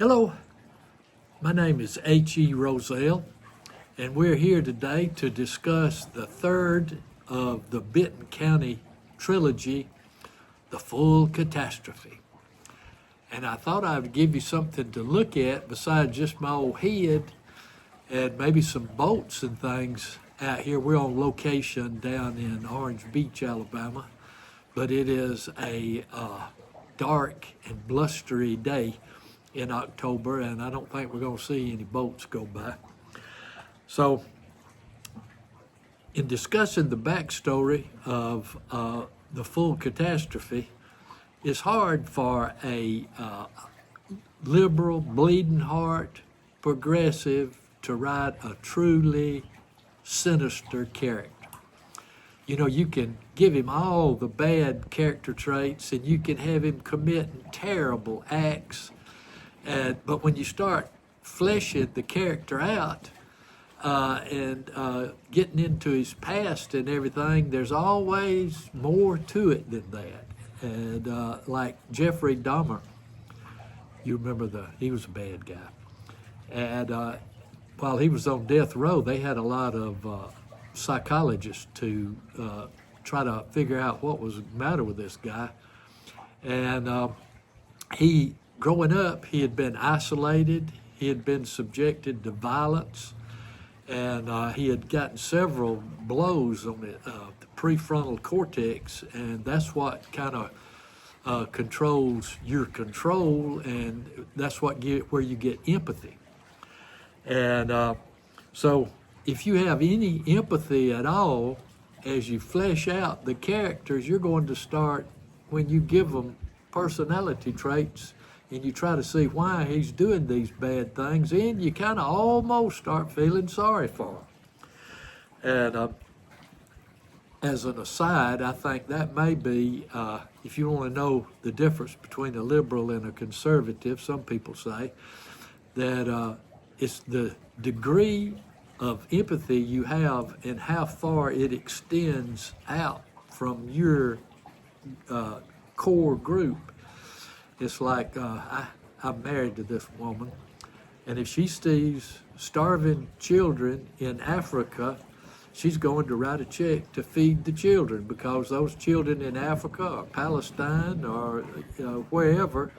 Hello, my name is H.E.Rozelle, and we're here today to discuss the third of the Benton County Trilogy, The Full Catastrophe. And I thought I would give you something to look at besides just my old head and maybe some boats and things out here. We're on location down in Orange Beach, Alabama, but it is a dark and blustery day in October, and I don't think we're going to see any boats go by. So, in discussing the backstory of the full catastrophe, it's hard for a liberal, bleeding heart, progressive to write a truly sinister character. You know, you can give him all the bad character traits and you can have him committing terrible acts. But when you start fleshing the character out and getting into his past and everything, there's always more to it than that. And like Jeffrey Dahmer, you remember he was a bad guy. And while he was on death row, they had a lot of psychologists to try to figure out what was the matter with this guy. And growing up, he had been isolated, he had been subjected to violence, and he had gotten several blows on the prefrontal cortex, and that's what kind of controls your control, and that's where you get empathy. And so if you have any empathy at all, as you flesh out the characters, you're going to start, when you give them personality traits, and you try to see why he's doing these bad things, and you kind of almost start feeling sorry for him. And as an aside, I think that may be, if you want to know the difference between a liberal and a conservative, some people say that it's the degree of empathy you have and how far it extends out from your core group. It's like I'm married to this woman, and if she sees starving children in Africa, she's going to write a check to feed the children, because those children in Africa or Palestine or wherever,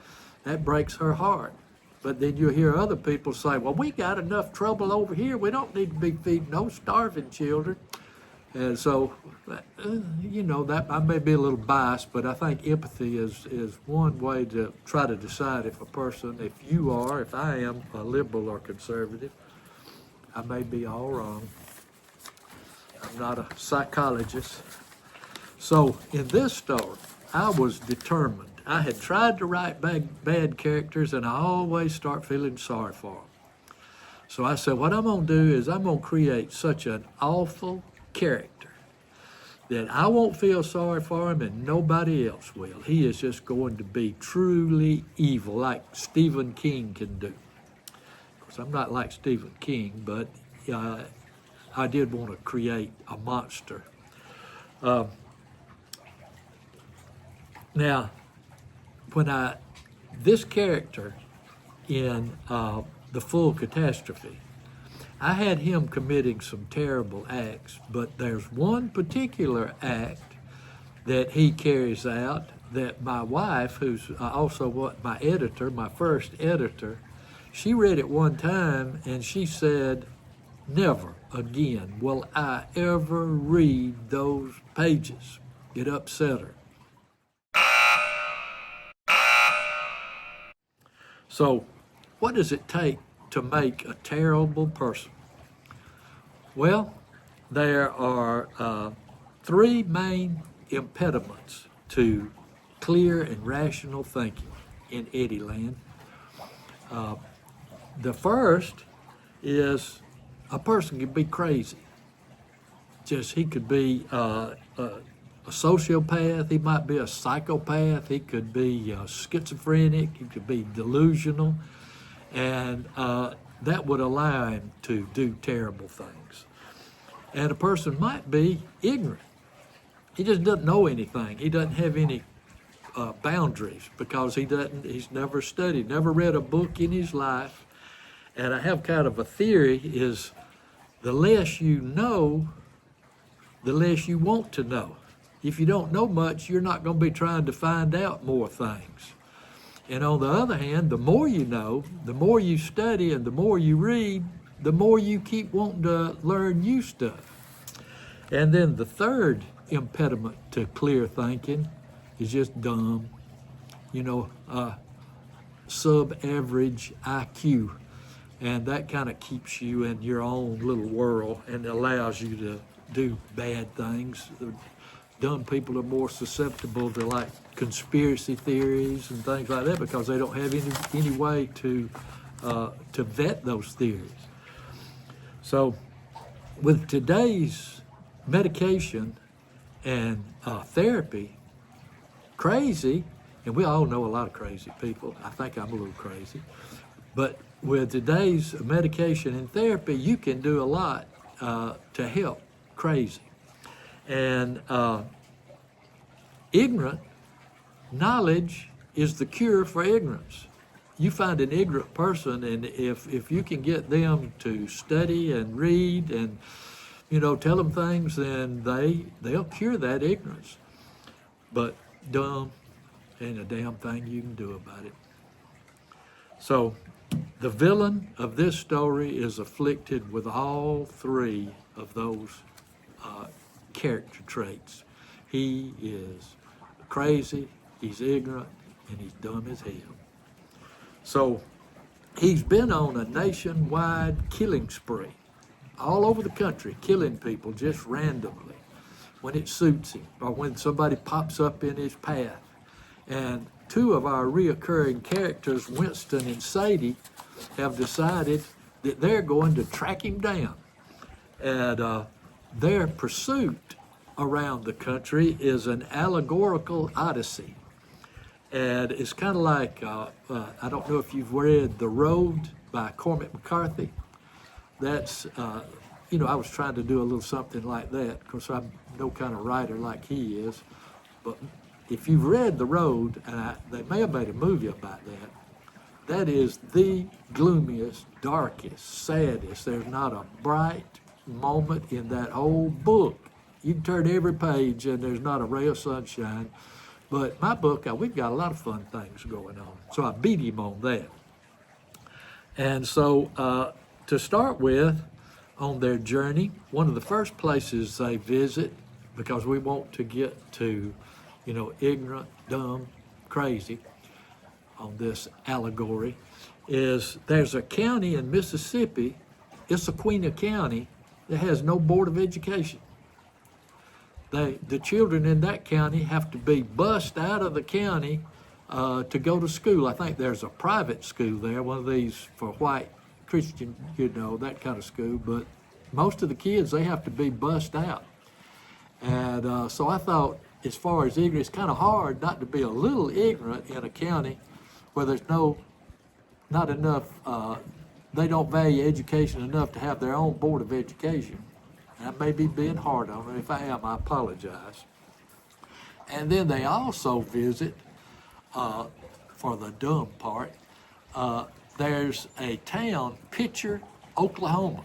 that breaks her heart. But then you'll hear other people say, well, we got enough trouble over here. We don't need to be feeding no starving children. And so, that I may be a little biased, but I think empathy is one way to try to decide if if I am a liberal or conservative. I may be all wrong. I'm not a psychologist. So in this story, I was determined. I had tried to write bad characters, and I always start feeling sorry for them. So I said, what I'm going to do is I'm going to create such an awful character that I won't feel sorry for him and nobody else will. He is just going to be truly evil, like Stephen King can do. Of course, I'm not like Stephen King, but I did want to create a monster. Now, this character in The Full Catastrophe, I had him committing some terrible acts, but there's one particular act that he carries out that my wife, who's also my first editor, she read it one time and she said, never again will I ever read those pages. It upset her. So, what does it take to make a terrible person? Well, there are three main impediments to clear and rational thinking in Eddieland. The first is a person could be crazy. He could be a sociopath, he might be a psychopath, he could be schizophrenic, he could be delusional, and that would allow him to do terrible things. And a person might be ignorant. He just doesn't know anything. He doesn't have any boundaries because he's never studied, never read a book in his life. And I have kind of a theory is the less you know, the less you want to know. If you don't know much, you're not going to be trying to find out more things. And on the other hand, the more you know, the more you study and the more you read, the more you keep wanting to learn new stuff. And then the third impediment to clear thinking is just dumb, sub-average IQ. And that kind of keeps you in your own little world and allows you to do bad things. Dumb people are more susceptible to like conspiracy theories and things like that because they don't have any way to vet those theories. So with today's medication and therapy, crazy, and we all know a lot of crazy people. I think I'm a little crazy. But with today's medication and therapy, you can do a lot to help crazy. And knowledge is the cure for ignorance. You find an ignorant person, and if you can get them to study and read and tell them things, then they'll cure that ignorance. But dumb ain't a damn thing you can do about it. So the villain of this story is afflicted with all three of those character traits. He is crazy, he's ignorant, and he's dumb as hell. So he's been on a nationwide killing spree, all over the country, killing people just randomly when it suits him or when somebody pops up in his path. And two of our reoccurring characters, Winston and Sadie, have decided that they're going to track him down. And their pursuit around the country is an allegorical odyssey. And it's kind of like, I don't know if you've read The Road by Cormac McCarthy. That's, I was trying to do a little something like that because I'm no kind of writer like he is. But if you've read The Road, and they may have made a movie about that, that is the gloomiest, darkest, saddest. There's not a bright moment in that whole book. You can turn every page and there's not a ray of sunshine. But my book, we've got a lot of fun things going on. So I beat him on that. And so to start with, on their journey, one of the first places they visit, because we want to get to, ignorant, dumb, crazy on this allegory, is there's a county in Mississippi, Issaquah County, that has no board of education. The children in that county have to be bused out of the county to go to school. I think there's a private school there, one of these for white Christian, that kind of school. But most of the kids, they have to be bused out. And so I thought, as far as ignorance, it's kind of hard not to be a little ignorant in a county where there's not enough, they don't value education enough to have their own board of education. I may be being hard on it. If I am, I apologize. And then they also visit, for the dumb part, there's a town, Pitcher, Oklahoma.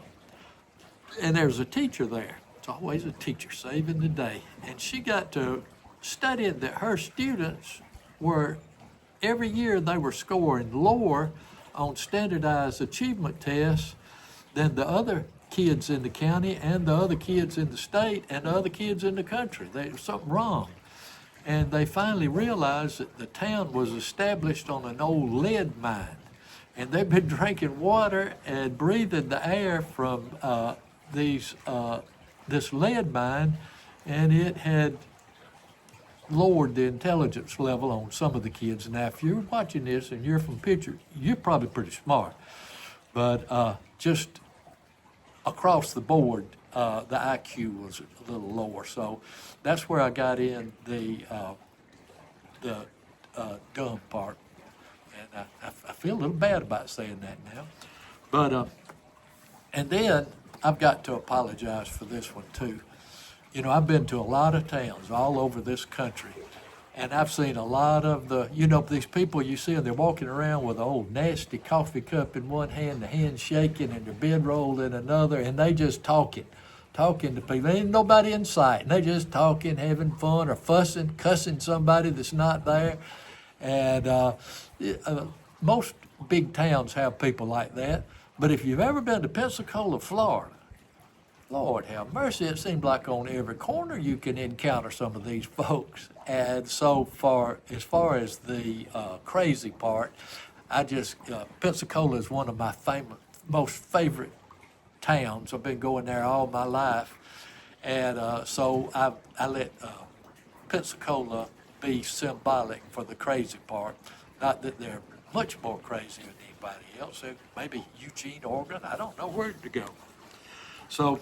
And there's a teacher there. It's always a teacher saving the day. And she got to studying that her students were, every year they were scoring lower on standardized achievement tests than the other kids in the county and the other kids in the state and the other kids in the country. There was something wrong. And they finally realized that the town was established on an old lead mine. And they've been drinking water and breathing the air from this lead mine, and it had lowered the intelligence level on some of the kids. Now, if you're watching this and you're from Pitcher, you're probably pretty smart. But just across the board, the IQ was a little lower. So that's where I got in the dumb part. And I feel a little bad about saying that now. But, and then I've got to apologize for this one too. I've been to a lot of towns all over this country And I've seen a lot of these people you see, and they're walking around with an old nasty coffee cup in one hand, the hand shaking, and their bedroll in another, and they just talking to people. Ain't nobody in sight, and they just talking, having fun, or fussing, cussing somebody that's not there. And most big towns have people like that. But if you've ever been to Pensacola, Florida, Lord have mercy, it seems like on every corner you can encounter some of these folks. And so as far as the crazy part, Pensacola is one of my most favorite towns. I've been going there all my life. And so I let Pensacola be symbolic for the crazy part. Not that they're much more crazy than anybody else. Maybe Eugene, Oregon, I don't know where to go. So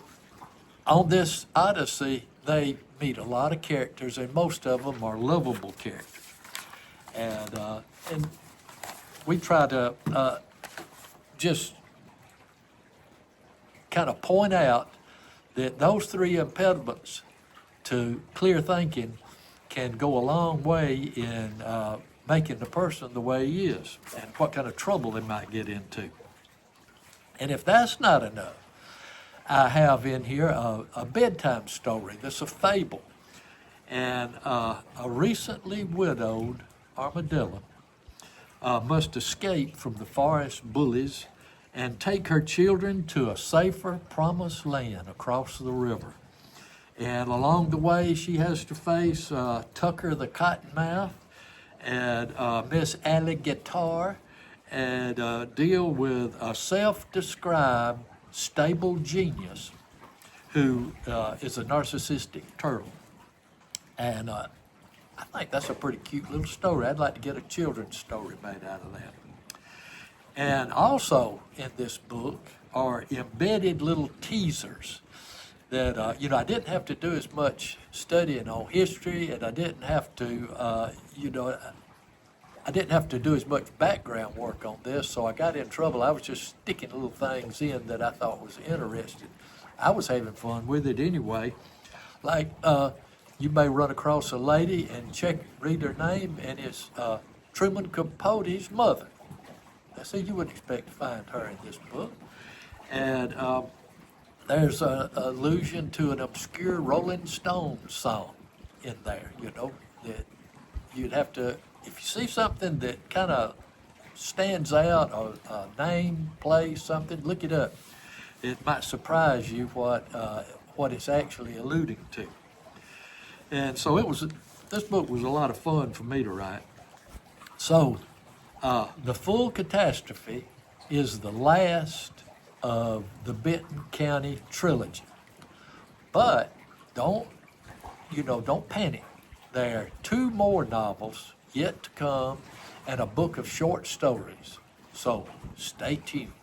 on this Odyssey, they meet a lot of characters, and most of them are lovable characters. And we try to just kind of point out that those three impediments to clear thinking can go a long way in making the person the way he is and what kind of trouble they might get into. And if that's not enough, I have in here a bedtime story that's a fable. And a recently widowed armadillo must escape from the forest bullies and take her children to a safer promised land across the river. And along the way, she has to face Tucker the Cottonmouth and Miss Alligator and deal with a self-described stable genius who is a narcissistic turtle. And I think that's a pretty cute little story. I'd like to get a children's story made out of that. And also in this book are embedded little teasers that, I didn't have to do as much studying on history, and I didn't have to, I didn't have to do as much background work on this, so I got in trouble. I was just sticking little things in that I thought was interesting. I was having fun with it anyway. Like, you may run across a lady and read her name, and it's Truman Capote's mother. So you wouldn't expect to find her in this book. And there's an allusion to an obscure Rolling Stones song in there, that you'd have to, if you see something that kind of stands out, or a name, place, something, look it up. It might surprise you what it's actually alluding to. And so this book was a lot of fun for me to write. So the full Catastrophe is the last of the Benton County Trilogy. But don't panic. There are 2 more novels yet to come and a book of short stories. So stay tuned.